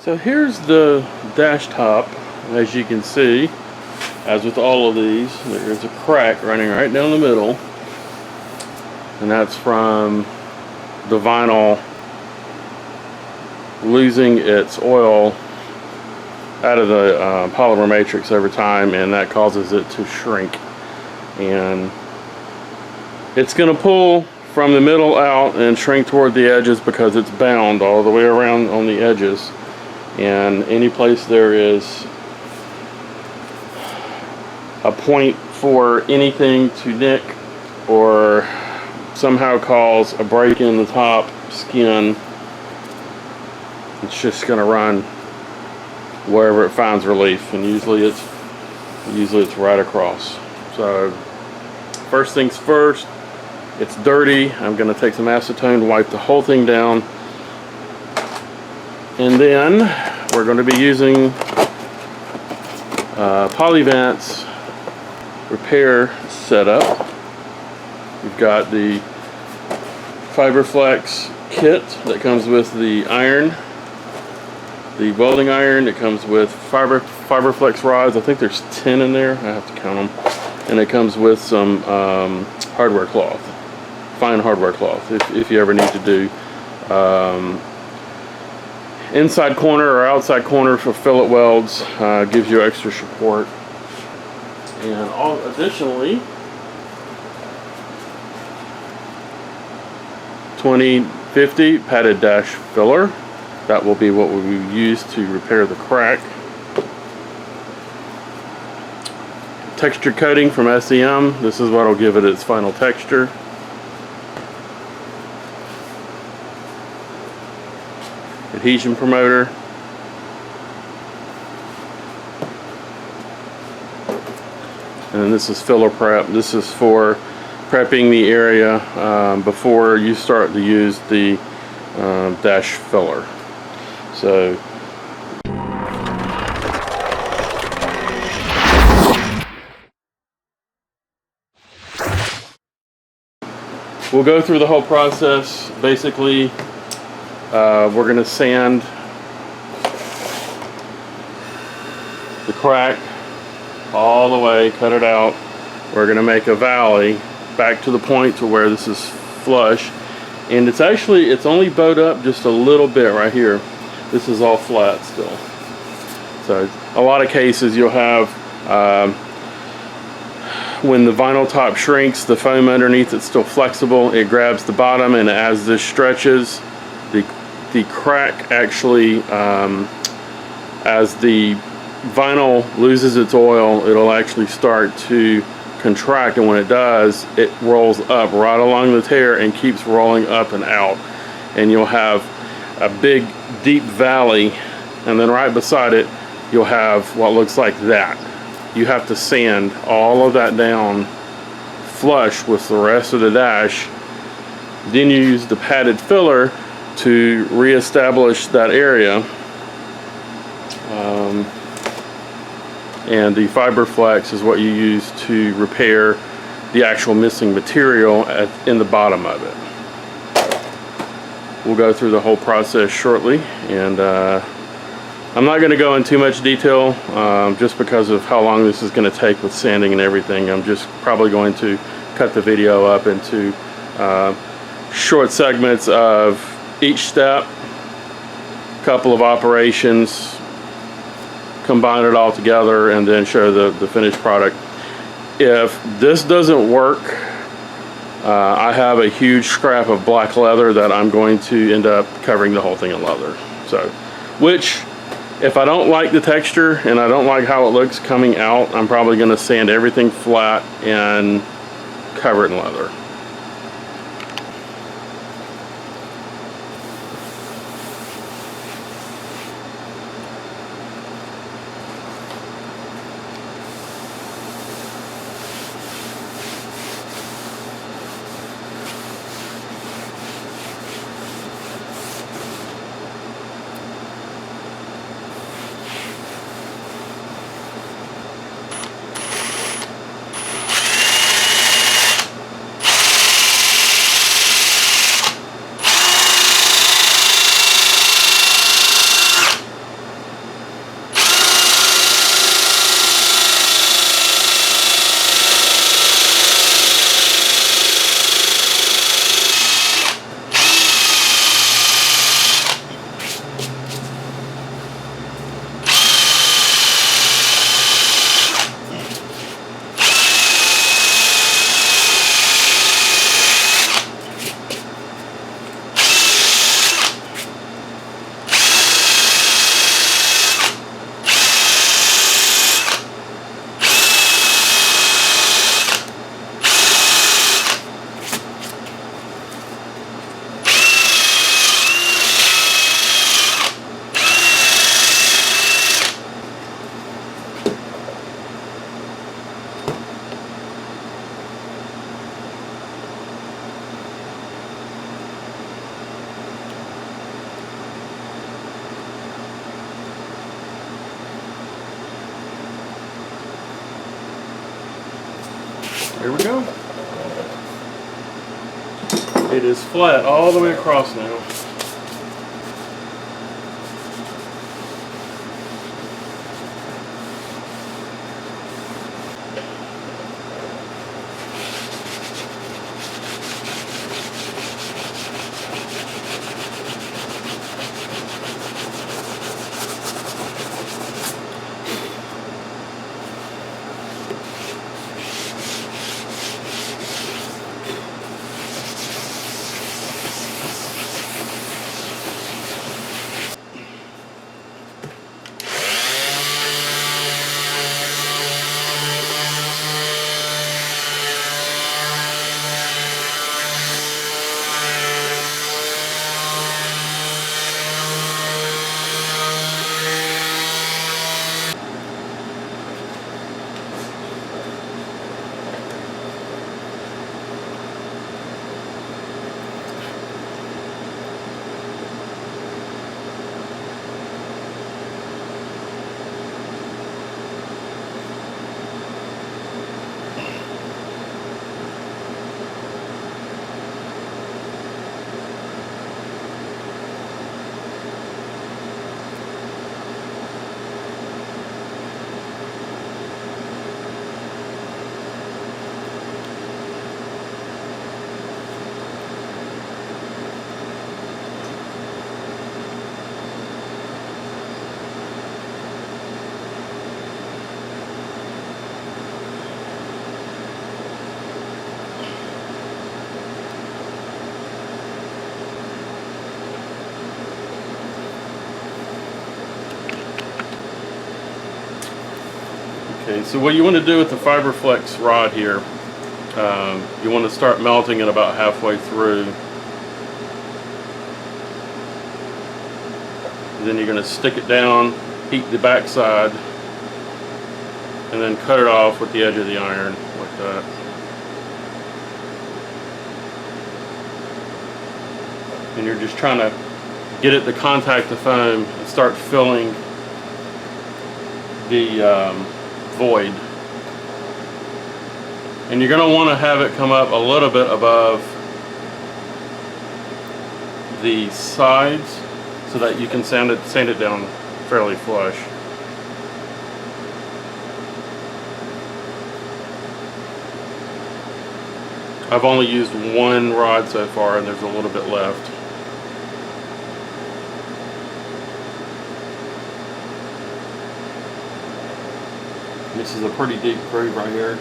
So here's the dash top. As you can see, as with all of these, there's a crack running right down the middle, and that's from the vinyl losing its oil out of the polymer matrix over time, and that causes it to shrink, and it's going to pull from the middle out and shrink toward the edges because it's bound all the way around on the edges. And any place there is a point for anything to nick or somehow cause a break in the top skin, it's just going to run wherever it finds relief, and usually it's right across. So first things first, it's dirty. I'm going to take some acetone, wipe the whole thing down, and then we're going to be using Polyvance repair setup. We've got the Fiberflex Kit that comes with the iron, the welding iron. It comes with Fiberflex rods. I think there's 10 in there. I have to count them. And it comes with some hardware cloth, fine hardware cloth, if you ever need to do inside corner or outside corner for fillet welds. Gives you extra support. And additionally, 2050 padded dash filler. That will be what we will use to repair the crack. Texture coating from SEM. This is what will give it its final texture. Adhesion promoter. And this is filler prep. This is for prepping the area before you start to use the dash filler. So we'll go through the whole process. Basically, we're going to sand the crack all the way, cut it out. We're going to make a valley back to the point to where this is flush, and it's only bowed up just a little bit right here. This is all flat still. So a lot of cases you'll have when the vinyl top shrinks, the foam underneath it's still flexible. It grabs the bottom, and as this stretches, the crack actually, as the vinyl loses its oil, it'll actually start to contract, and when it does, it rolls up right along the tear and keeps rolling up and out, and you'll have a big deep valley, and then right beside it you'll have what looks like that. You have to sand all of that down flush with the rest of the dash. Then you use the padded filler to reestablish that area. And the Fiberflex is what you use to repair the actual missing material in the bottom of it. We'll go through the whole process shortly, and I'm not going to go in too much detail just because of how long this is going to take with sanding and everything. I'm just probably going to cut the video up into short segments of each step, couple of operations, combine it all together, and then show the finished product. If this doesn't work, I have a huge scrap of black leather that I'm going to end up covering the whole thing in leather. So, which, if I don't like the texture and I don't like how it looks coming out, I'm probably going to sand everything flat and cover it in leather. Here we go. It is flat all the way across now. Okay, so what you want to do with the Fiberflex rod here, you want to start melting it about halfway through. And then you're going to stick it down, heat the back side, and then cut it off with the edge of the iron like that. And you're just trying to get it to contact the foam and start filling the void. And you're going to want to have it come up a little bit above the sides so that you can sand it down fairly flush. I've only used one rod so far and there's a little bit left. This is a pretty deep groove right here.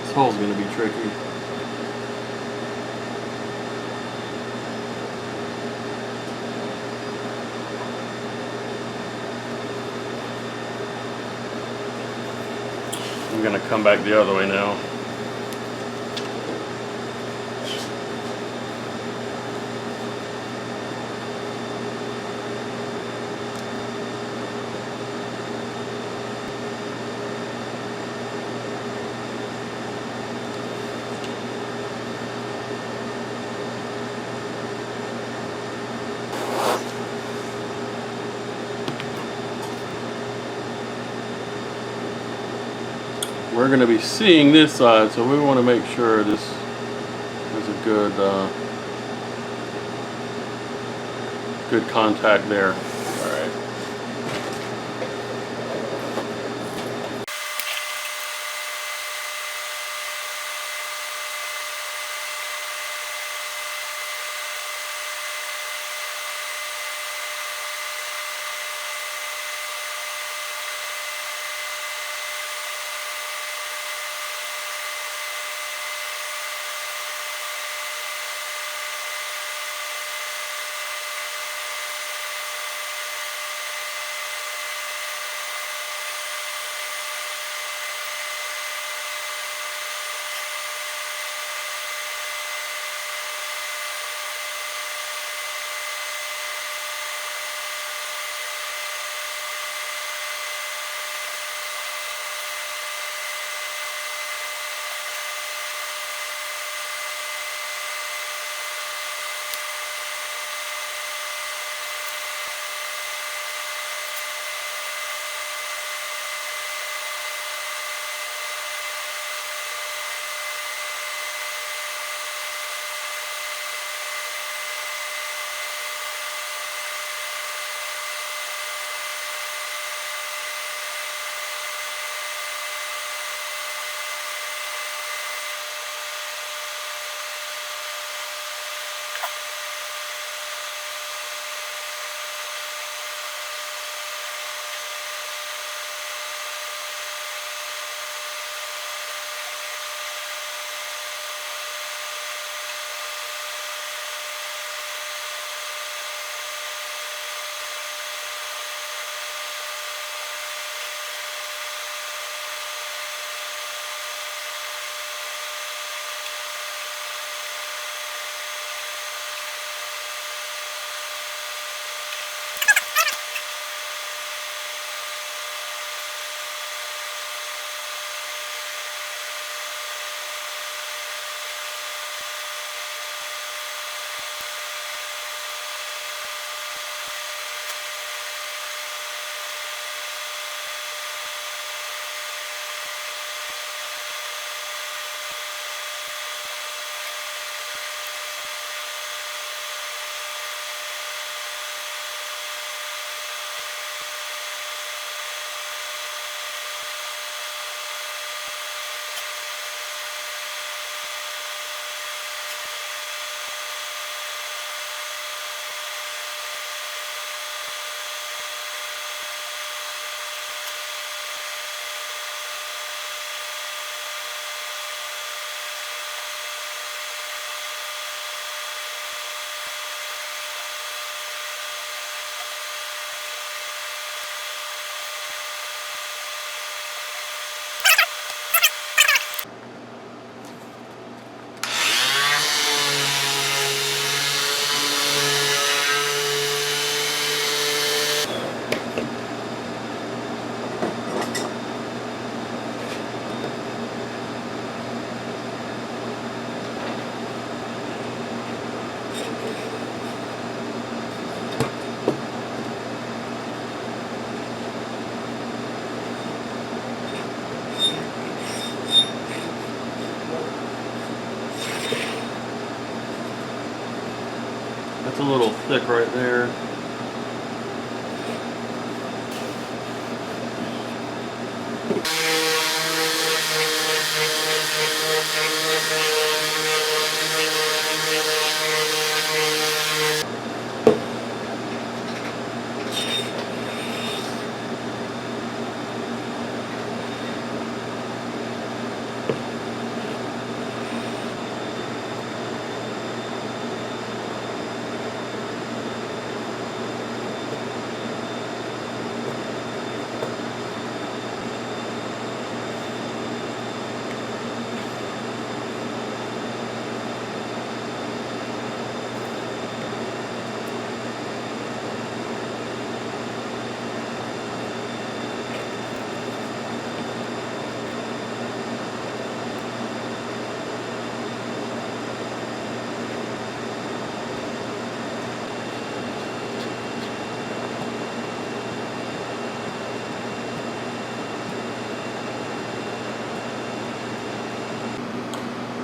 This hole's going to be tricky. I'm going to come back the other way now. We're going to be seeing this side, so we want to make sure this is a good good contact there. All right. a little thick right there.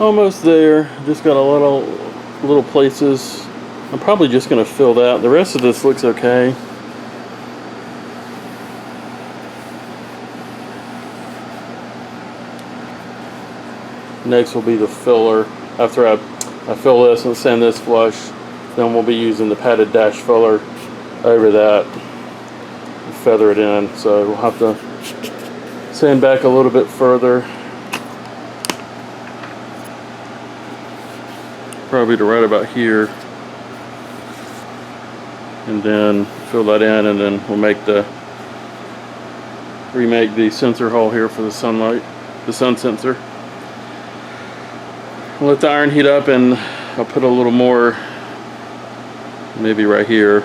Almost there. Just got a little places. I'm probably just going to fill that. The rest of this looks okay. Next will be the filler. After I fill this and sand this flush, then we'll be using the padded dash filler over that and feather it in. So we'll have to sand back a little bit further. Probably to right about here, and then fill that in, and then we'll remake the sensor hole here for the sun sensor. I'll let the iron heat up, and I'll put a little more, maybe right here,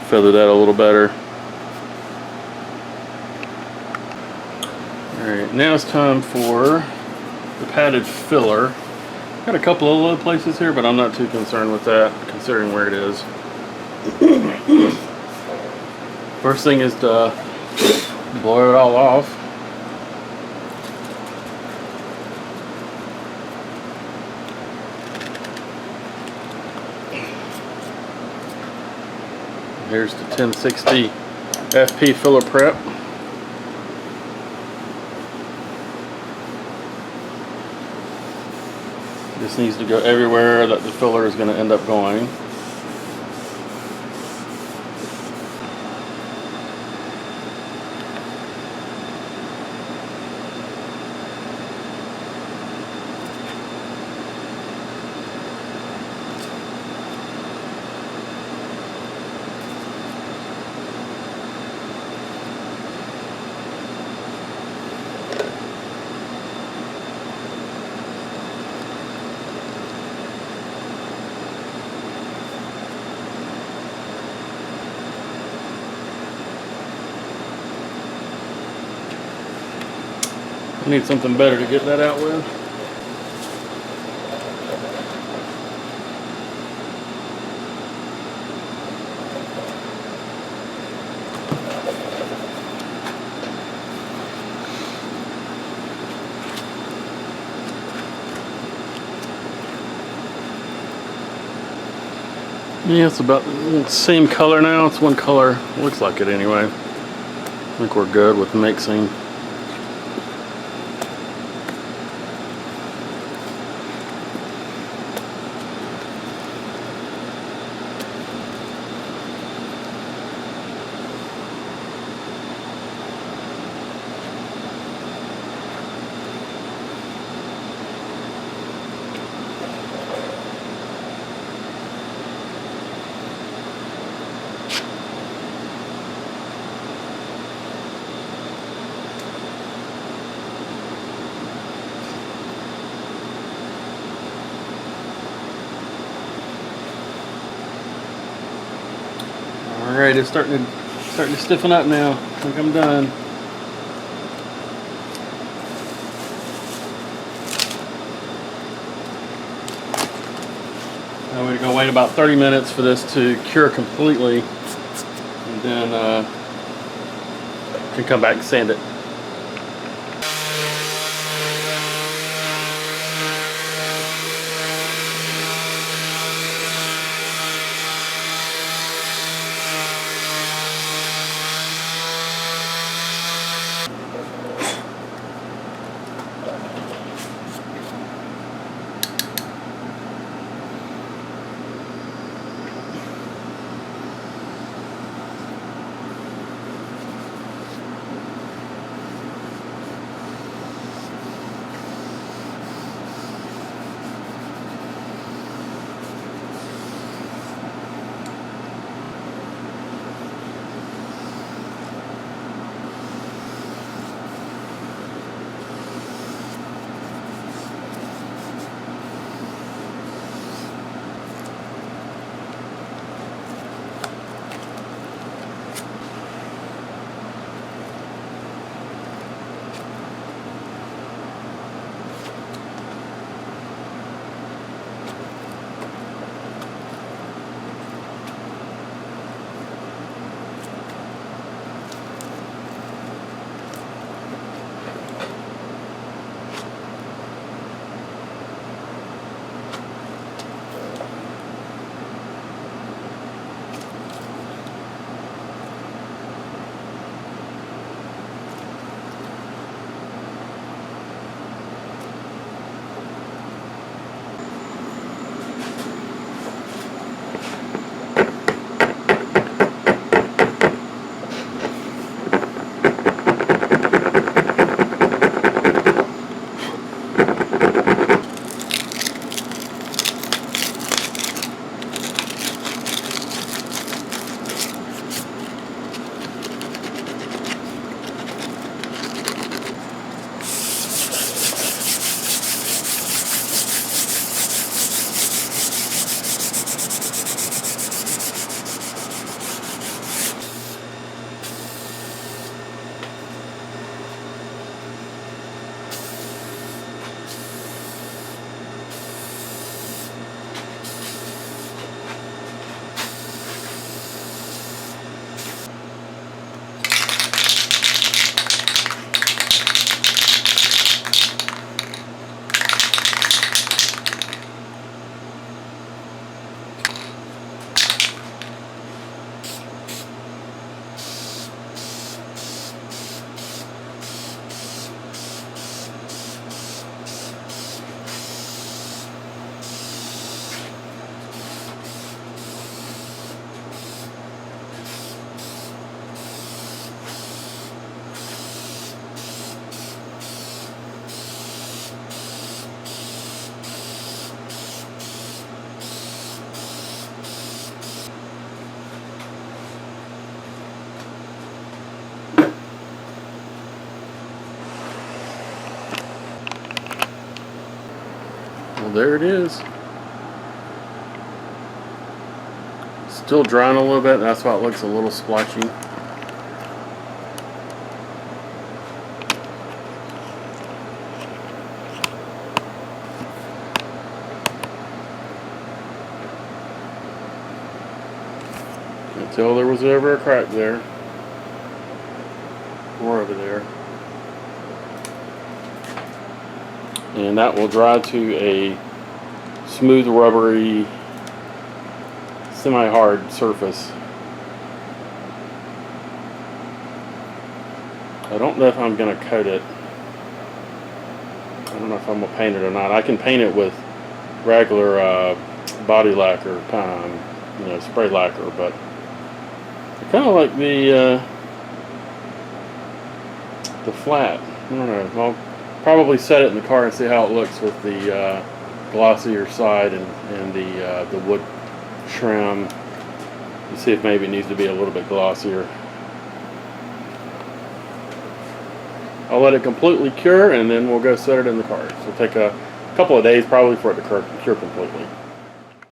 feather that a little better. Alright, now it's time for the padded filler. Got a couple of little places here, but I'm not too concerned with that, considering where it is. First thing is to blow it all off. Here's the 1060 FP filler prep. This needs to go everywhere that the filler is going to end up going. I need something better to get that out with. Yeah, it's about the same color now. It's one color. Looks like it anyway. I think we're good with mixing. Alright, it's starting to stiffen up now. I think I'm done. Now we're going to wait about 30 minutes for this to cure completely, and then can come back and sand it. Well, there it is. Still drying a little bit, that's why it looks a little splotchy. Until there was ever a crack there. Or over there. And that will dry to a smooth, rubbery, semi-hard surface. I don't know if I'm going to coat it. I don't know if I'm going to paint it or not. I can paint it with regular body lacquer, you know, spray lacquer, but I kind of like the flat. I don't know. I'll probably set it in the car and see how it looks with the glossier side and the wood trim, and see if maybe it needs to be a little bit glossier. I'll let it completely cure and then we'll go set it in the car. So it'll take a couple of days probably for it to cure completely.